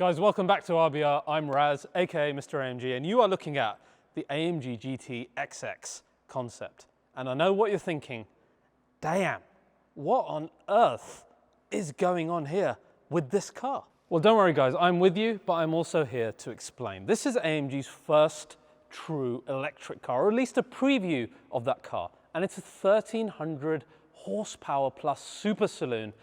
Guys, welcome back to RBR. I'm Raz, aka Mr.AMG, and you are looking at the AMG GT XX concept. And I know what you're thinking, damn, what on earth is going on here with this car? Well, don't worry guys, I'm with you, but I'm also here to explain. This is AMG's first true electric car, or at least a preview of that car. And it's a 1300 horsepower plus super saloon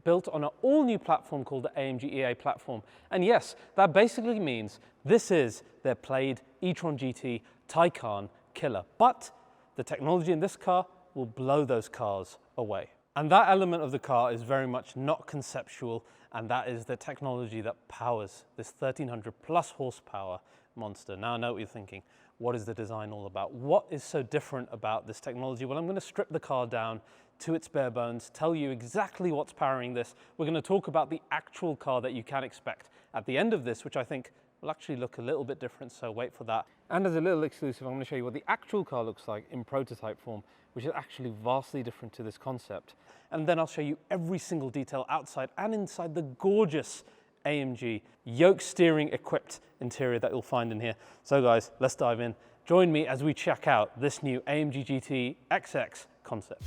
built on an all-new platform called the AMG-EA platform. And yes, that basically means this is their played e-tron GT Taycan killer. But the technology in this car will blow those cars away. And that element of the car is very much not conceptual, and that is the technology that powers this 1300 plus horsepower monster. Now I know what you're thinking. What is the design all about? What is so different about this technology? Well, I'm going to strip the car down to its bare bones, tell you exactly what's powering this. We're going to talk about the actual car that you can expect at the end of this, which I think will actually look a little bit different, so wait for that. And as a little exclusive, I'm going to show you what the actual car looks like in prototype form, which is actually vastly different to this concept. And then I'll show you every single detail outside and inside the gorgeous AMG yoke steering equipped interior that you'll find in here. So guys, let's dive in. Join me as we check out this new AMG GT XX concept.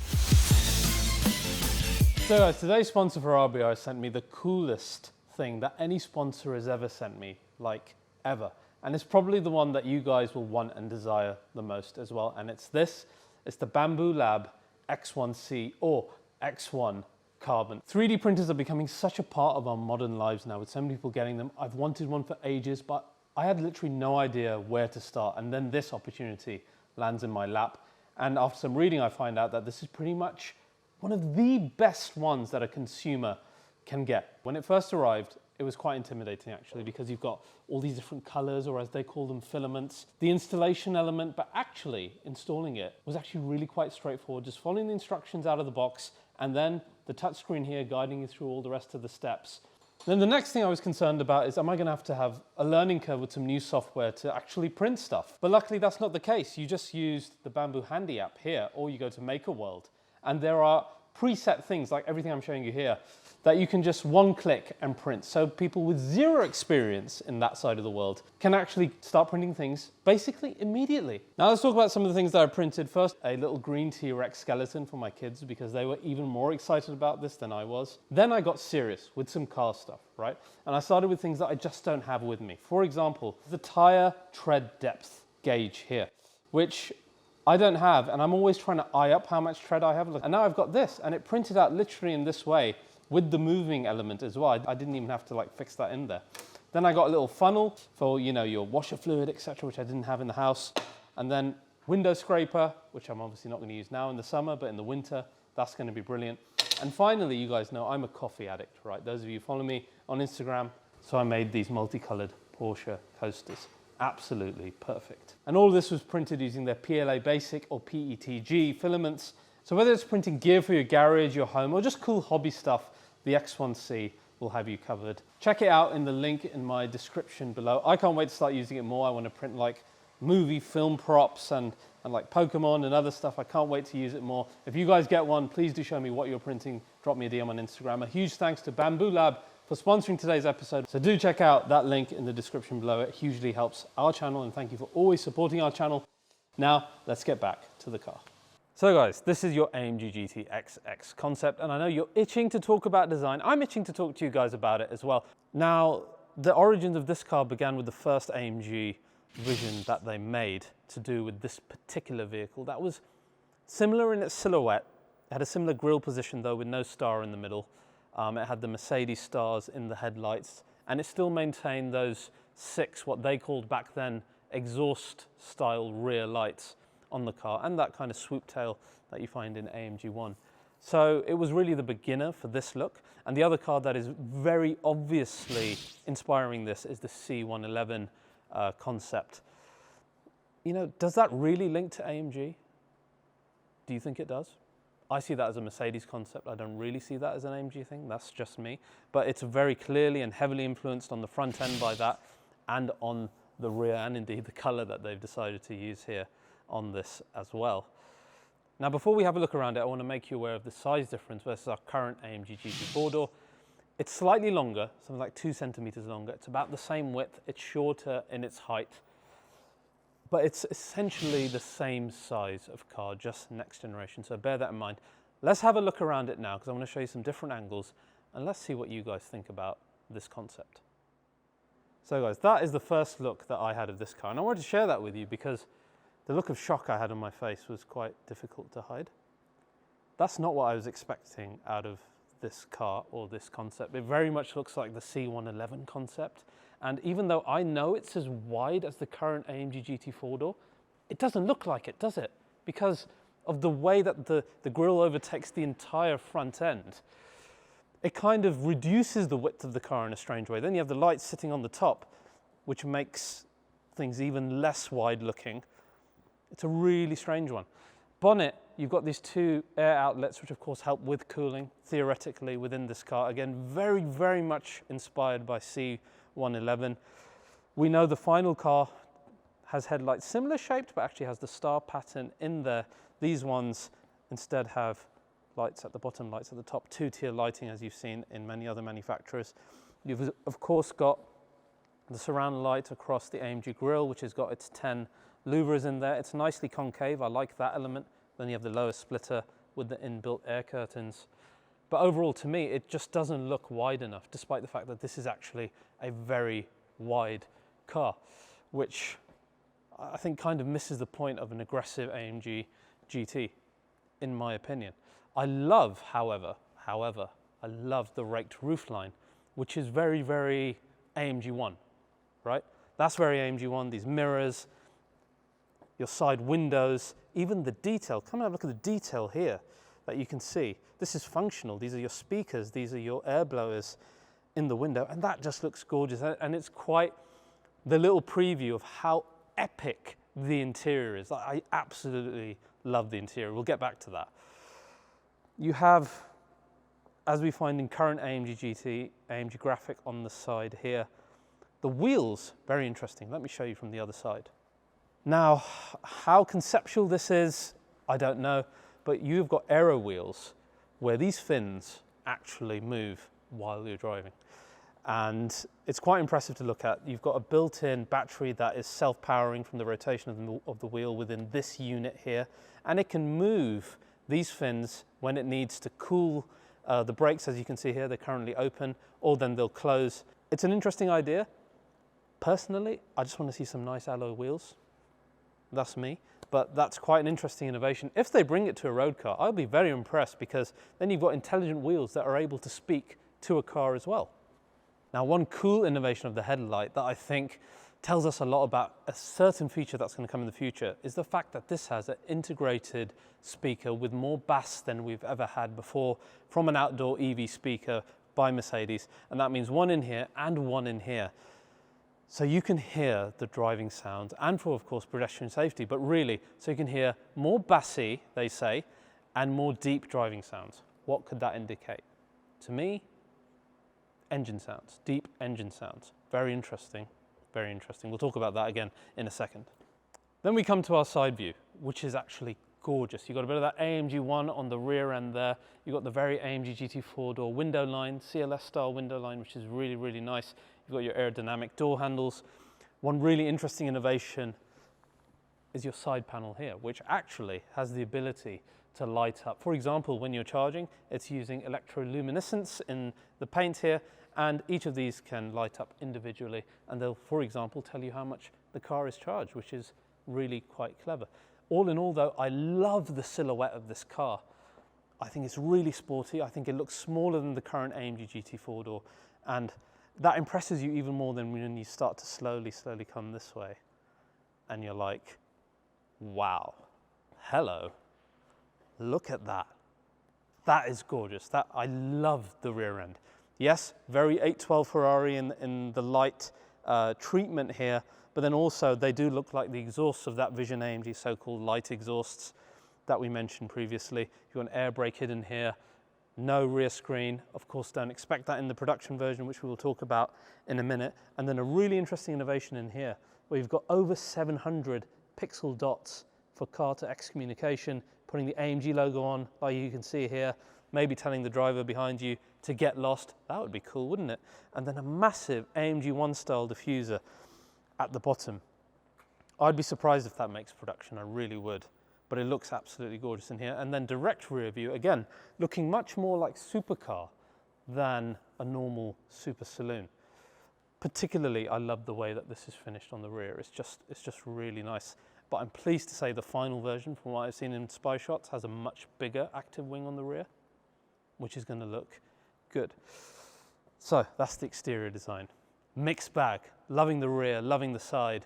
So guys, today's sponsor for RBR sent me the coolest thing that any sponsor has ever sent me, like ever. And it's probably the one that you guys will want and desire the most as well. And it's this, it's the Bambu Lab X1C or X1 Carbon. 3D printers are becoming such a part of our modern lives now, with so many people getting them. I've wanted one for ages, but I had literally no idea where to start. And then this opportunity lands in my lap. And after some reading, I find out that this is pretty much one of the best ones that a consumer can get. When it first arrived, it was quite intimidating actually, because you've got all these different colors, or as they call them, filaments. The installation element, but actually installing it was actually really quite straightforward, just following the instructions out of the box, and then the touchscreen here guiding you through all the rest of the steps. Then the next thing I was concerned about is, am I going to have a learning curve with some new software to actually print stuff? But luckily that's not the case. You just used the Bambu Handy app here, or you go to Maker World, and there are preset things like everything I'm showing you here that you can just one click and print. So people with zero experience in that side of the world can actually start printing things basically immediately. Now let's talk about some of the things that I printed. First, a little green T-Rex skeleton for my kids, because they were even more excited about this than I was. Then I got serious with some car stuff, right? And I started with things that I just don't have with me. For example, the tire tread depth gauge here, which I don't have, and I'm always trying to eye up how much tread I have. And now I've got this, and it printed out literally in this way with the moving element as well. I didn't even have to like fix that in there. Then I got a little funnel for, you know, your washer fluid, etc., which I didn't have in the house. And then window scraper, which I'm obviously not going to use now in the summer, but in the winter, that's going to be brilliant. And finally, you guys know I'm a coffee addict, right? Those of you who follow me on Instagram. So I made these multicolored Porsche coasters. Absolutely perfect. And all of this was printed using their PLA Basic or PETG filaments. So whether it's printing gear for your garage, your home, or just cool hobby stuff, the X1C will have you covered. Check it out in the link in my description below. I can't wait to start using it more. I want to print like movie film props and like Pokemon and other stuff. I can't wait to use it more. If you guys get one, please do show me what you're printing. Drop me a DM on Instagram. A huge thanks to Bambu Lab for sponsoring today's episode. So do check out that link in the description below. It hugely helps our channel, and thank you for always supporting our channel. Now, let's get back to the car. So guys, this is your AMG GT XX concept, and I know you're itching to talk about design. I'm itching to talk to you guys about it as well. Now, the origins of this car began with the first AMG vision that they made to do with this particular vehicle. That was similar in its silhouette. It had a similar grille position though, with no star in the middle. It had the Mercedes stars in the headlights, and it still maintained those 6, what they called back then, exhaust style rear lights on the car, and that kind of swoop tail that you find in AMG 1. So it was really the beginner for this look. And the other car that is very obviously inspiring this is the C111 concept. You know, does that really link to AMG? Do you think it does? I see that as a Mercedes concept. I don't really see that as an AMG thing. That's just me. But it's very clearly and heavily influenced on the front end by that, and on the rear, and indeed the color that they've decided to use here on this as well. Now, before we have a look around it, I want to make you aware of the size difference versus our current AMG GT 4-door. It's slightly longer, something like 2 centimeters longer. It's about the same width. It's shorter in its height, but it's essentially the same size of car, just next generation. So bear that in mind. Let's have a look around it now, because I want to show you some different angles, and let's see what you guys think about this concept. So guys, that is the first look that I had of this car, and I wanted to share that with you because the look of shock I had on my face was quite difficult to hide. That's not what I was expecting out of this car or this concept. It very much looks like the C111 concept, and even though I know it's as wide as the current AMG GT 4-door, it doesn't look like it, does it? Because of the way that the grille overtakes the entire front end. It kind of reduces the width of the car in a strange way. Then you have the lights sitting on the top, which makes things even less wide looking. It's a really strange one. Bonnet, you've got these 2 air outlets, which of course help with cooling, theoretically, within this car. Again, very, very much inspired by C111. We know the final car has headlights similar shaped, but actually has the star pattern in there. These ones instead have lights at the bottom, lights at the top, 2-tier lighting, as you've seen in many other manufacturers. You've of course got the surround light across the AMG grille, which has got its 10 louvers in there. It's nicely concave, I like that element. Then you have the lower splitter with the inbuilt air curtains. But overall, to me, it just doesn't look wide enough, despite the fact that this is actually a very wide car, which I think kind of misses the point of an aggressive AMG GT, in my opinion. I love, however, I love the raked roofline, which is very, very AMG 1, right? That's very AMG 1, these mirrors, your side windows, even the detail. Come and have a look at the detail here that you can see. This is functional. These are your speakers. These are your air blowers in the window. And that just looks gorgeous. And it's quite the little preview of how epic the interior is. I absolutely love the interior. We'll get back to that. You have, as we find in current AMG GT, AMG graphic on the side here. The wheels, very interesting. Let me show you from the other side. Now, how conceptual this is, I don't know, but you've got aero wheels where these fins actually move while you're driving. And it's quite impressive to look at. You've got a built-in battery that is self-powering from the rotation of the wheel within this unit here, and it can move these fins when it needs to cool the brakes. As you can see here, they're currently open, or then they'll close. It's an interesting idea. Personally, I just want to see some nice alloy wheels. That's me, but that's quite an interesting innovation. If they bring it to a road car, I'll be very impressed, because then you've got intelligent wheels that are able to speak to a car as well. Now, one cool innovation of the headlight that I think tells us a lot about a certain feature that's going to come in the future is the fact that this has an integrated speaker with more bass than we've ever had before from an outdoor EV speaker by Mercedes, and that means one in here and one in here. So you can hear the driving sound, and for, of course, pedestrian safety, but really, so you can hear more bassy, they say, and more deep driving sounds. What could that indicate? To me, engine sounds, deep engine sounds. Very interesting, very interesting. We'll talk about that again in a second. Then we come to our side view, which is actually gorgeous. You've got a bit of that AMG 1 on the rear end there. You've got the very AMG GT 4-door window line, CLS style window line, which is really, really nice. You've got your aerodynamic door handles. One really interesting innovation is your side panel here, which actually has the ability to light up. For example, when you're charging, it's using electroluminescence in the paint here, and each of these can light up individually, and they'll, for example, tell you how much the car is charged, which is really quite clever. All in all, though, I love the silhouette of this car. I think it's really sporty. I think it looks smaller than the current AMG GT 4-door, and that impresses you even more than when you start to slowly come this way. And you're like, wow, hello, look at that. That is gorgeous. I love the rear end. Yes, very 812 Ferrari in the light treatment here, but then also they do look like the exhausts of that Vision AMG so-called light exhausts that we mentioned previously. You've got an air brake hidden here. No rear screen, of course, don't expect that in the production version, which we will talk about in a minute. And then a really interesting innovation in here, where you've got over 700 pixel dots for car-to-X communication, putting the AMG logo on, like you can see here, maybe telling the driver behind you to get lost. That would be cool, wouldn't it? And then a massive AMG style diffuser at the bottom. I'd be surprised if that makes production, I really would. But it looks absolutely gorgeous in here. And then direct rear view, again, looking much more like supercar than a normal super saloon. Particularly, I love the way that this is finished on the rear. It's just really nice. But I'm pleased to say the final version, from what I've seen in spy shots, has a much bigger active wing on the rear, which is going to look good. So that's the exterior design. Mixed bag, loving the rear, loving the side,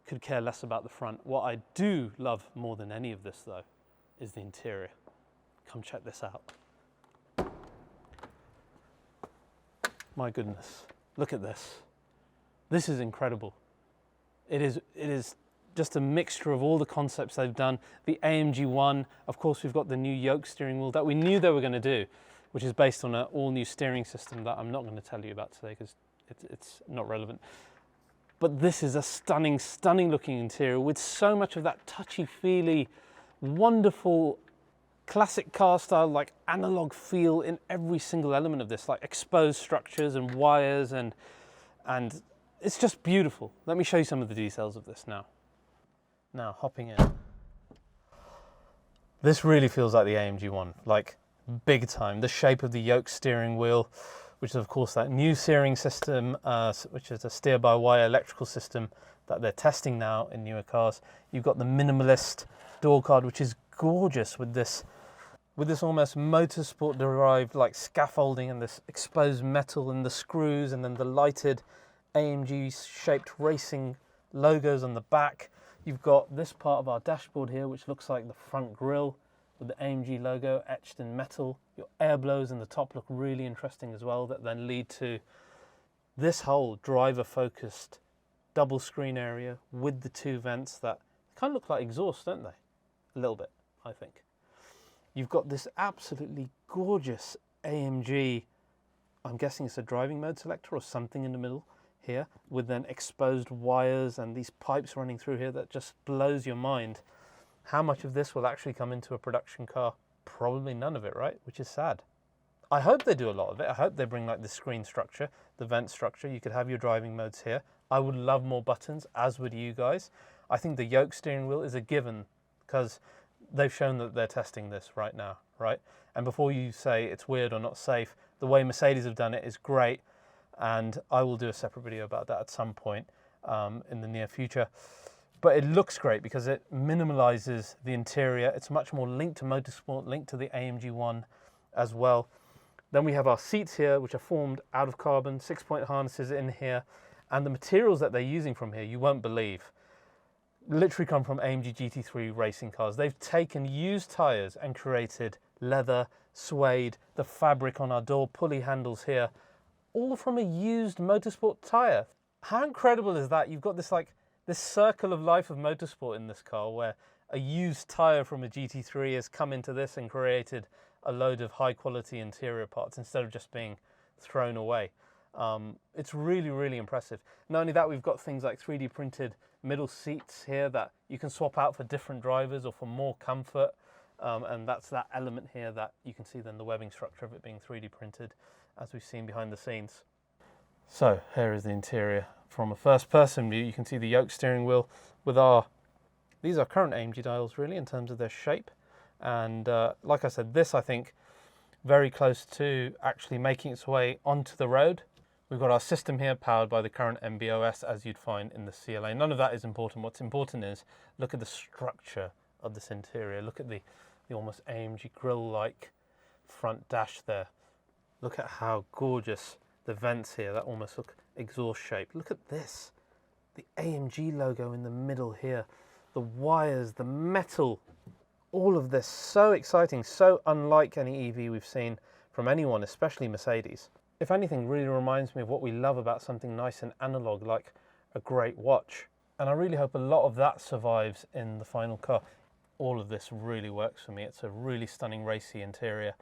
could care less about the front. What I do love more than any of this though, is the interior. Come check this out. My goodness, look at this. This is incredible. It is just a mixture of all the concepts they've done. The AMG one, of course, we've got the new yoke steering wheel that we knew they were going to do, which is based on an all-new steering system that I'm not going to tell you about today because it's not relevant. But this is a stunning, stunning looking interior with so much of that touchy-feely, wonderful, classic car style, like analog feel in every single element of this, like exposed structures and wires and it's just beautiful. Let me show you some of the details of this now. Now, hopping in. This really feels like the AMG one, like big time. The shape of the yoke steering wheel, which is of course that new steering system, which is a steer-by-wire electrical system that they're testing now in newer cars. You've got the minimalist door card, which is gorgeous with this almost motorsport derived like scaffolding and this exposed metal and the screws, and then the lighted AMG shaped racing logos on the back. You've got this part of our dashboard here, which looks like the front grille with the AMG logo etched in metal. Your air blows in the top look really interesting as well, that then lead to this whole driver-focused double screen area with the two vents that kind of look like exhaust, don't they? A little bit, I think. You've got this absolutely gorgeous AMG, I'm guessing it's a driving mode selector or something in the middle here, with then exposed wires and these pipes running through here that just blows your mind. How much of this will actually come into a production car? Probably none of it, right? Which is sad. I hope they do a lot of it. I hope they bring like the screen structure, the vent structure. You could have your driving modes here. I would love more buttons, as would you guys. I think the yoke steering wheel is a given because they've shown that they're testing this right now, right? And before you say it's weird or not safe, the way Mercedes have done it is great. And I will do a separate video about that at some point in the near future. But it looks great because it minimalizes the interior. It's much more linked to motorsport, linked to the AMG one as well. Then we have our seats here, which are formed out of carbon, 6-point harnesses in here. And the materials that they're using from here, you won't believe, literally come from AMG GT3 racing cars. They've taken used tires and created leather, suede, the fabric on our door pulley handles here, all from a used motorsport tire. How incredible is that? You've got this like this circle of life of motorsport in this car where a used tire from a GT3 has come into this and created a load of high quality interior parts instead of just being thrown away. It's really, really impressive. Not only that, we've got things like 3D printed middle seats here that you can swap out for different drivers or for more comfort. And that's that element here that you can see then the webbing structure of it being 3D printed, as we've seen behind the scenes. So here is the interior. From a first person view, you can see the yoke steering wheel with these are current AMG dials really in terms of their shape. And like I said, this I think very close to actually making its way onto the road. We've got our system here powered by the current MB.OS as you'd find in the CLA. None of that is important. What's important is look at the structure of this interior. Look at the almost AMG grille-like front dash there. Look at how gorgeous the vents here that almost look exhaust shaped. Look at this, the AMG logo in the middle here, the wires, the metal, all of this so exciting, so unlike any EV we've seen from anyone, especially Mercedes. If anything, really reminds me of what we love about something nice and analog like a great watch. And I really hope a lot of that survives in the final car. All of this really works for me. It's a really stunning racy interior.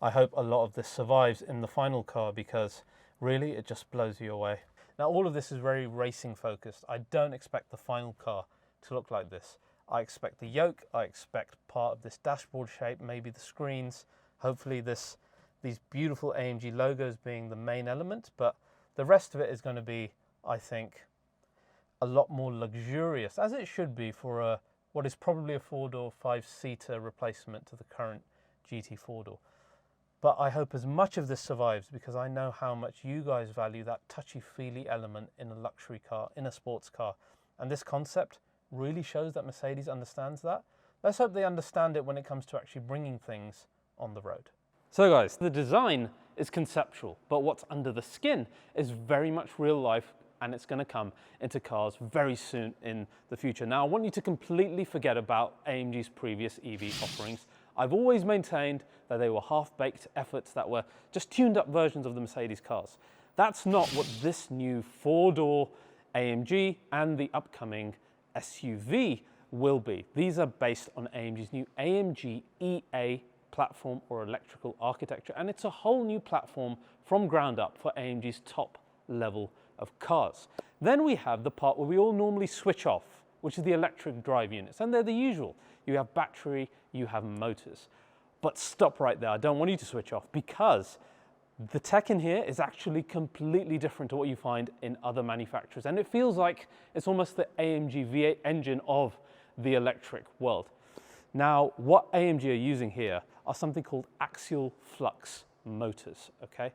I hope a lot of this survives in the final car because really it just blows you away. Now all of this is very racing focused. I don't expect the final car to look like this. I expect the yoke, I expect part of this dashboard shape, maybe the screens, hopefully this these beautiful AMG logos being the main element, but the rest of it is going to be, I think, a lot more luxurious, as it should be for what is probably a 4-door, 5-seater replacement to the current GT 4-door. But I hope as much of this survives, because I know how much you guys value that touchy-feely element in a luxury car, in a sports car. And this concept really shows that Mercedes understands that. Let's hope they understand it when it comes to actually bringing things on the road. So guys, the design is conceptual, but what's under the skin is very much real life, and it's going to come into cars very soon in the future. Now, I want you to completely forget about AMG's previous EV offerings. I've always maintained that they were half-baked efforts that were just tuned-up versions of the Mercedes cars. That's not what this new 4-door AMG and the upcoming SUV will be. These are based on AMG's new AMG-EA platform or electrical architecture, and it's a whole new platform from ground up for AMG's top level of cars. Then we have the part where we all normally switch off, which is the electric drive units, and they're the usual. You have battery, you have motors. But stop right there, I don't want you to switch off, because the tech in here is actually completely different to what you find in other manufacturers, and it feels like it's almost the AMG V8 engine of the electric world. Now, what AMG are using here are something called Axial Flux Motors, okay?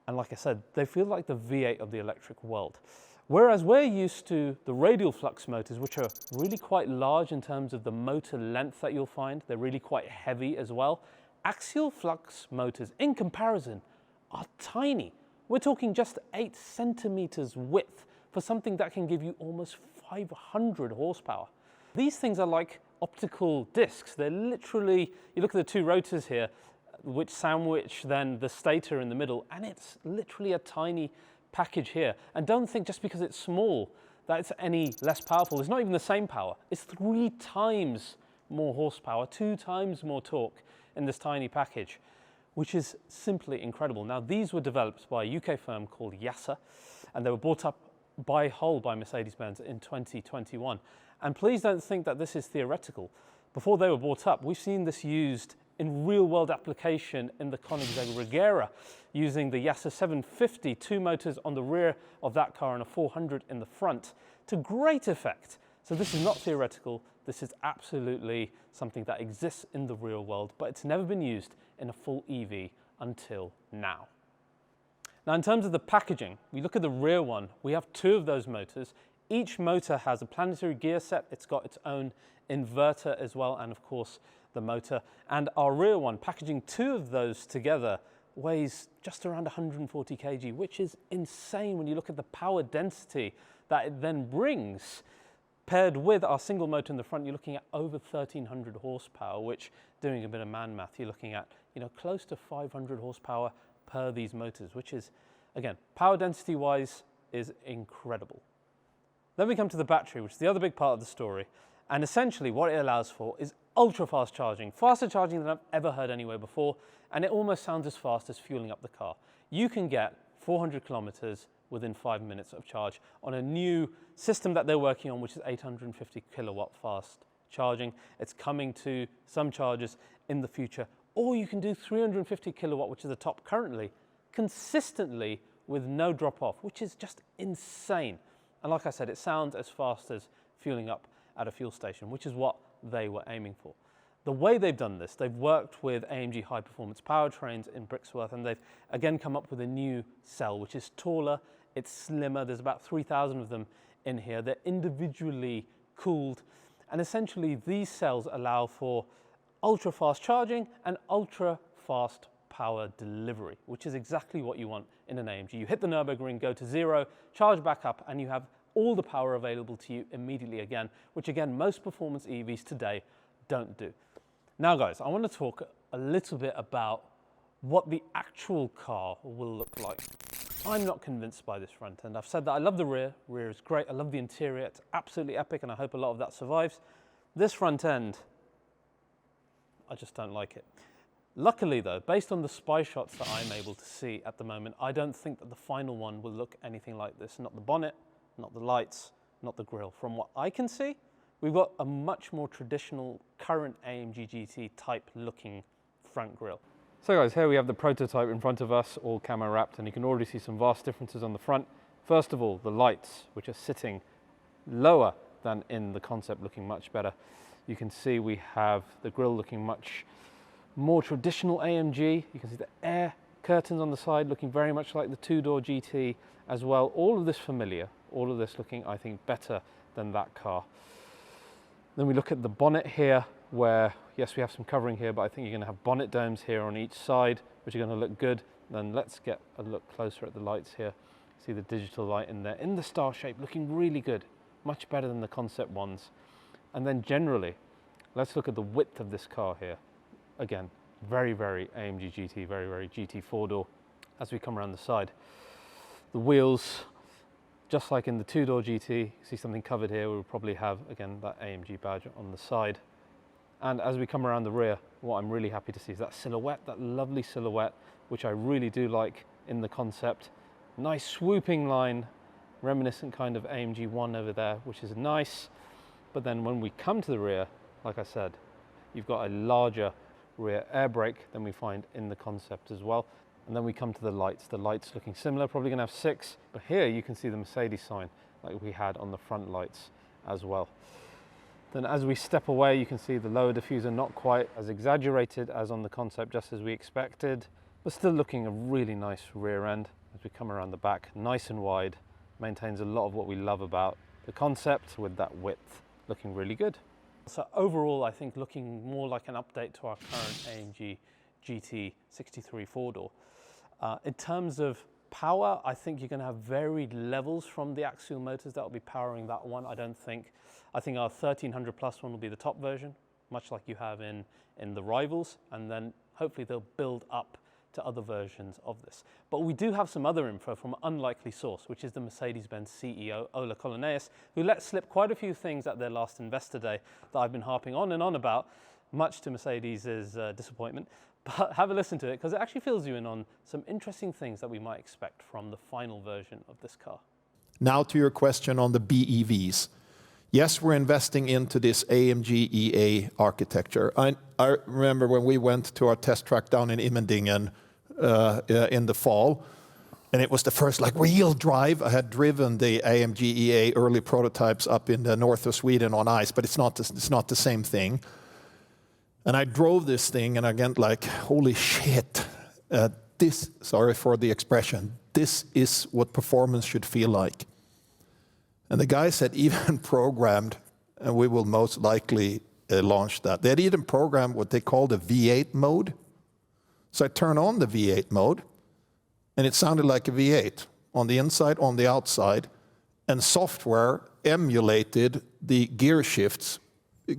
And like I said, they feel like the V8 of the electric world. Whereas we're used to the radial flux motors, which are really quite large in terms of the motor length that you'll find. They're really quite heavy as well. Axial flux motors, in comparison, are tiny. We're talking just 8 centimeters width for something that can give you almost 500 horsepower. These things are like optical discs. They're literally, you look at the two rotors here, which sandwich then the stator in the middle, and it's literally a tiny package here. And don't think just because it's small that it's any less powerful. It's not even the same power. It's 3 times more horsepower, 2 times more torque in this tiny package, which is simply incredible. Now, these were developed by a UK firm called YASA, and they were bought up by whole by Mercedes-Benz in 2021. And please don't think that this is theoretical. Before they were bought up, we've seen this used in real-world application in the Koenigsegg Regera, using the YASA 750, 2 motors on the rear of that car and a 400 in the front, to great effect. So this is not theoretical, this is absolutely something that exists in the real world, but it's never been used in a full EV until now. Now, in terms of the packaging, we look at the rear one, we have 2 of those motors. Each motor has a planetary gear set, it's got its own inverter as well, and of course the motor. And our rear one, packaging 2 of those together, weighs just around 140 kg, which is insane when you look at the power density that it then brings. Paired with our single motor in the front, you're looking at over 1,300 horsepower, which, doing a bit of man math, you're looking at, close to 500 horsepower per these motors, which is, again, power density wise, is incredible. Then we come to the battery, which is the other big part of the story. And essentially what it allows for is ultra fast charging, faster charging than I've ever heard anywhere before. And it almost sounds as fast as fueling up the car. You can get 400 kilometers within 5 minutes of charge on a new system that they're working on, which is 850 kilowatt fast charging. It's coming to some chargers in the future. Or you can do 350 kilowatt, which is the top currently, consistently with no drop off, which is just insane. And like I said, it sounds as fast as fueling up at a fuel station, which is what they were aiming for. The way they've done this, they've worked with AMG high performance powertrains in Brixworth, and they've again come up with a new cell, which is taller, it's slimmer. There's about 3,000 of them in here. They're individually cooled. And essentially these cells allow for ultra fast charging and ultra fast power delivery, which is exactly what you want in an AMG. You hit the Nürburgring, go to 0, charge back up, and you have all the power available to you immediately again, which again, most performance EVs today don't do. Now guys, I want to talk a little bit about what the actual car will look like. I'm not convinced by this front end. I've said that I love the rear. Rear is great. I love the interior. It's absolutely epic, and I hope a lot of that survives. This front end, I just don't like it. Luckily though, based on the spy shots that I'm able to see at the moment, I don't think that the final one will look anything like this. Not the bonnet, not the lights, not the grille. From what I can see, we've got a much more traditional current AMG GT type looking front grille. So guys, here we have the prototype in front of us, all camo wrapped, and you can already see some vast differences on the front. First of all, the lights, which are sitting lower than in the concept, looking much better. You can see we have the grille looking much more traditional AMG. You can see the air curtains on the side looking very much like the two-door GT as well. All of this familiar, all of this looking, I think, better than that car. Then we look at the bonnet here, where, yes, we have some covering here, but I think you're going to have bonnet domes here on each side, which are going to look good. Then let's get a look closer at the lights here. See the digital light in there, in the star shape, looking really good, much better than the concept ones. And then generally, let's look at the width of this car here. Again, very, very AMG GT, very, very GT four-door. As we come around the side, the wheels, just like in the two-door GT, you see something covered here. We'll probably have, again, that AMG badge on the side. And as we come around the rear, what I'm really happy to see is that silhouette, that lovely silhouette, which I really do like in the concept. Nice swooping line, reminiscent kind of AMG 1 over there, which is nice. But then when we come to the rear, like I said, you've got a larger rear air brake than we find in the concept as well. And then we come to the lights looking similar, probably gonna have 6, but here you can see the Mercedes sign like we had on the front lights as well. Then as we step away, you can see the lower diffuser not quite as exaggerated as on the concept, just as we expected, but still looking a really nice rear end. As we come around the back, nice and wide, maintains a lot of what we love about the concept with that width, looking really good. So overall, I think looking more like an update to our current AMG GT 63 four-door. In terms of power, I think you're going to have varied levels from the Axial motors that will be powering that one. I think our 1300 plus one will be the top version, much like you have in the rivals, and then hopefully they'll build up to other versions of this. But we do have some other info from an unlikely source, which is the Mercedes-Benz CEO, Ola Koenigsegg, who let slip quite a few things at their last investor day that I've been harping on and on about, much to Mercedes' disappointment. But have a listen to it, because it actually fills you in on some interesting things that we might expect from the final version of this car. Now to your question on the BEVs. Yes, we're investing into this AMG-EA architecture. I remember when we went to our test track down in Immendingen in the fall, and it was the first like real drive. I had driven the AMG-EA early prototypes up in the north of Sweden on ice, but it's not the same thing. And I drove this thing, and I went like, holy shit! Sorry for the expression. This is what performance should feel like. And the guys had even programmed, and we will most likely launch that. They had even programmed what they call the V8 mode. So I turn on the V8 mode, and it sounded like a V8 on the inside, on the outside, and software emulated the gear shifts.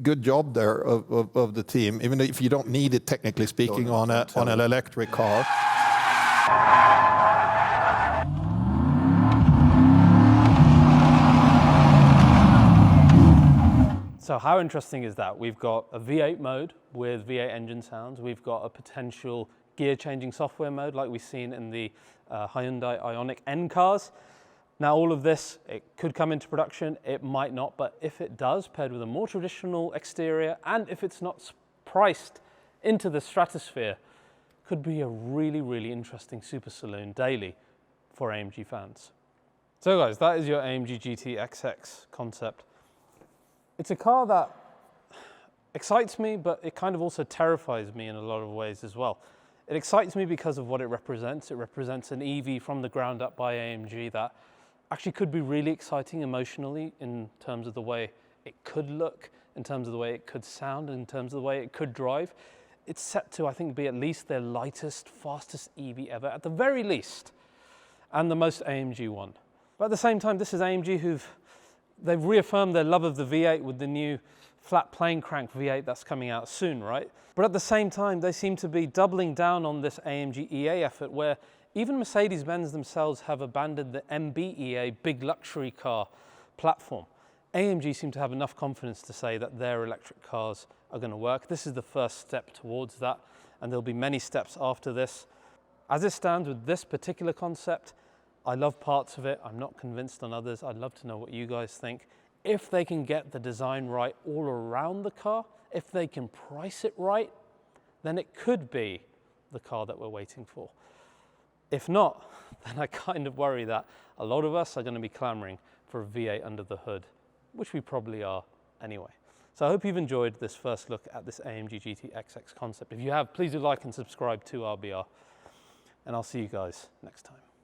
Good job there of the team, even if you don't need it technically speaking on an electric car. So how interesting is that? We've got a V8 mode with V8 engine sounds. We've got a potential gear changing software mode like we've seen in the Hyundai Ioniq N cars. Now all of this, it could come into production, it might not, but if it does, paired with a more traditional exterior, and if it's not priced into the stratosphere, could be a really, really interesting super saloon daily for AMG fans. So guys, that is your AMG GT XX concept. It's a car that excites me, but it kind of also terrifies me in a lot of ways as well. It excites me because of what it represents. It represents an EV from the ground up by AMG that actually could be really exciting emotionally in terms of the way it could look, in terms of the way it could sound, in terms of the way it could drive. It's set to, I think, be at least their lightest, fastest EV ever, at the very least, and the most AMG one. But at the same time, this is AMG they've reaffirmed their love of the V8 with the new flat plane crank V8 that's coming out soon, right? But at the same time, they seem to be doubling down on this AMG-EA effort, where even Mercedes-Benz themselves have abandoned the MB.EA big luxury car platform. AMG seem to have enough confidence to say that their electric cars are going to work. This is the first step towards that, and there'll be many steps after this. As it stands with this particular concept, I love parts of it. I'm not convinced on others. I'd love to know what you guys think. If they can get the design right all around the car, if they can price it right, then it could be the car that we're waiting for. If not, then I kind of worry that a lot of us are going to be clamoring for a V8 under the hood, which we probably are anyway. So I hope you've enjoyed this first look at this AMG GT XX concept. If you have, please do like and subscribe to RBR, and I'll see you guys next time.